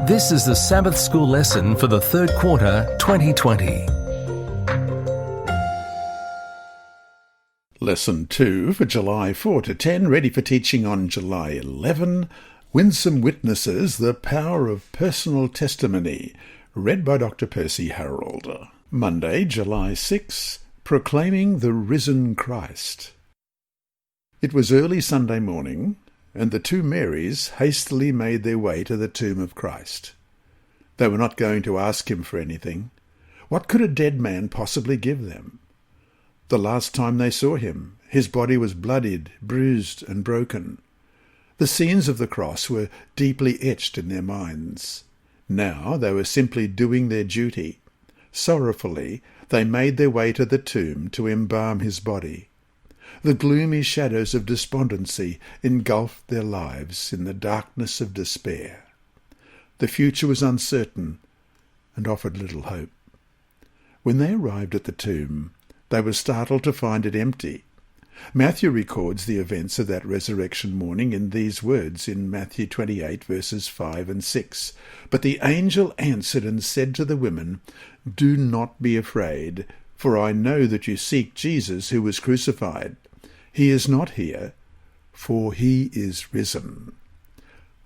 This is the Sabbath School lesson for the third quarter 2020. Lesson 2 for July 4 to 10, ready for teaching on July 11. Winsome witnesses the power of personal testimony, read by Dr. Percy Harrold. Monday, July 6, proclaiming the risen Christ. It was early Sunday morning, and the two Marys hastily made their way to the tomb of Christ. They were not going to ask him for anything. What could a dead man possibly give them? The last time they saw him, his body was bloodied, bruised, and broken. The scenes of the cross were deeply etched in their minds. Now they were simply doing their duty. Sorrowfully, they made their way to the tomb to embalm his body. The gloomy shadows of despondency engulfed their lives in the darkness of despair. The future was uncertain and offered little hope. When they arrived at the tomb, they were startled to find it empty. Matthew records the events of that resurrection morning in these words in Matthew 28, verses 5 and 6. But the angel answered and said to the women, "Do not be afraid, for I know that you seek Jesus who was crucified. He is not here, for he is risen."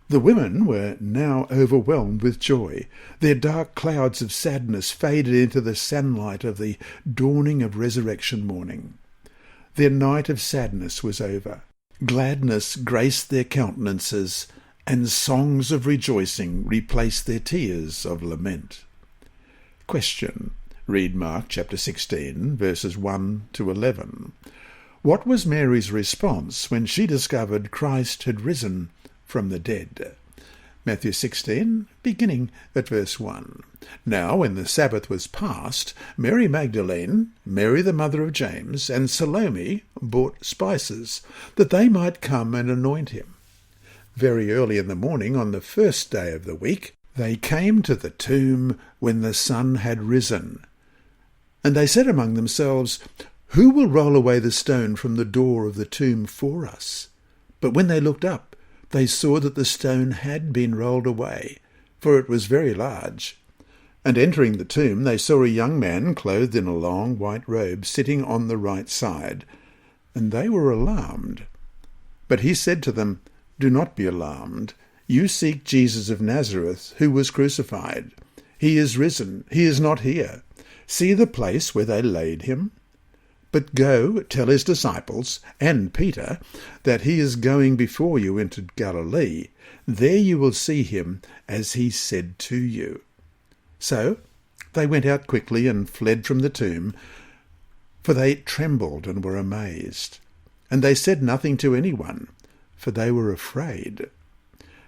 The women were now overwhelmed with joy. Their dark clouds of sadness faded into the sunlight of the dawning of resurrection morning. Their night of sadness was over. Gladness graced their countenances, and songs of rejoicing replaced their tears of lament. Question. Read Mark chapter 16, verses 1 to 11. What was Mary's response when she discovered Christ had risen from the dead? Matthew 16, beginning at verse 1. Now, when the Sabbath was past, Mary Magdalene, Mary the mother of James, and Salome bought spices, that they might come and anoint him. Very early in the morning, on the first day of the week, they came to the tomb when the sun had risen. And they said among themselves, "Who will roll away the stone from the door of the tomb for us?" But when they looked up, they saw that the stone had been rolled away, for it was very large. And entering the tomb, they saw a young man clothed in a long white robe sitting on the right side, and they were alarmed. But he said to them, "Do not be alarmed. You seek Jesus of Nazareth, who was crucified. He is risen. He is not here. See the place where they laid him? But go, tell his disciples, and Peter, that he is going before you into Galilee. There you will see him, as he said to you." So they went out quickly and fled from the tomb, for they trembled and were amazed. And they said nothing to anyone, for they were afraid.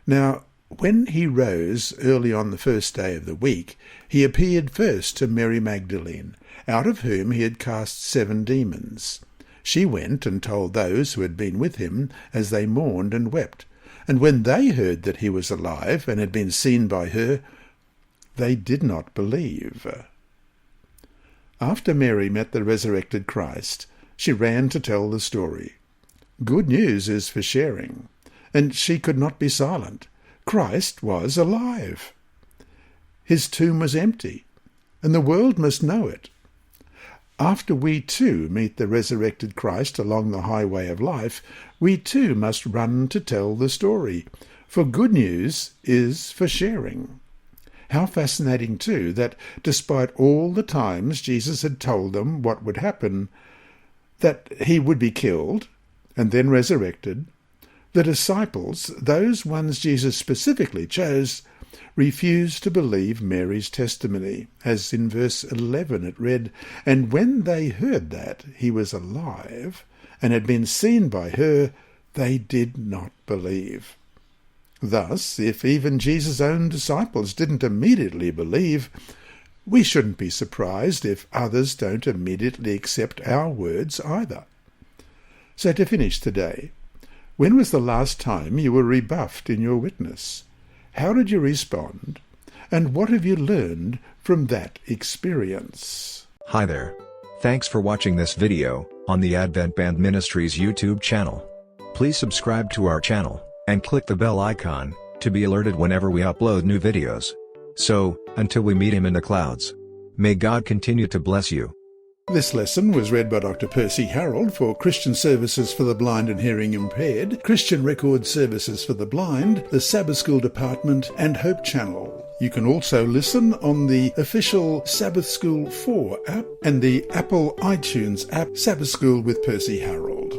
Now, when he rose early on the first day of the week, he appeared first to Mary Magdalene, out of whom he had cast 7 demons. She went and told those who had been with him, as they mourned and wept. And when they heard that he was alive and had been seen by her, they did not believe. After Mary met the resurrected Christ, she ran to tell the story. Good news is for sharing, and she could not be silent. Christ was alive. His tomb was empty, and the world must know it. After we too meet the resurrected Christ along the highway of life, we too must run to tell the story, for good news is for sharing. How fascinating, too, that despite all the times Jesus had told them what would happen, that he would be killed and then resurrected, the disciples, those ones Jesus specifically chose, refused to believe Mary's testimony, as in verse 11 it read, "And when they heard that he was alive and had been seen by her, they did not believe." Thus, if even Jesus' own disciples didn't immediately believe, we shouldn't be surprised if others don't immediately accept our words either. So to finish today, when was the last time you were rebuffed in your witness? How did you respond? And what have you learned from that experience? Hi there. Thanks for watching this video on the Advent-band Ministries YouTube channel. Please subscribe to our channel and click the bell icon to be alerted whenever we upload new videos. So, until we meet Him in the clouds, may God continue to bless you. This lesson was read by Dr. Percy Harrold for Christian Services for the Blind and Hearing Impaired, Christian Record Services for the Blind, the Sabbath School Department, and Hope Channel. You can also listen on the official Sabbath School 4 app and the Apple iTunes app, Sabbath School with Percy Harrold.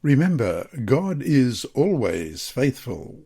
Remember, God is always faithful.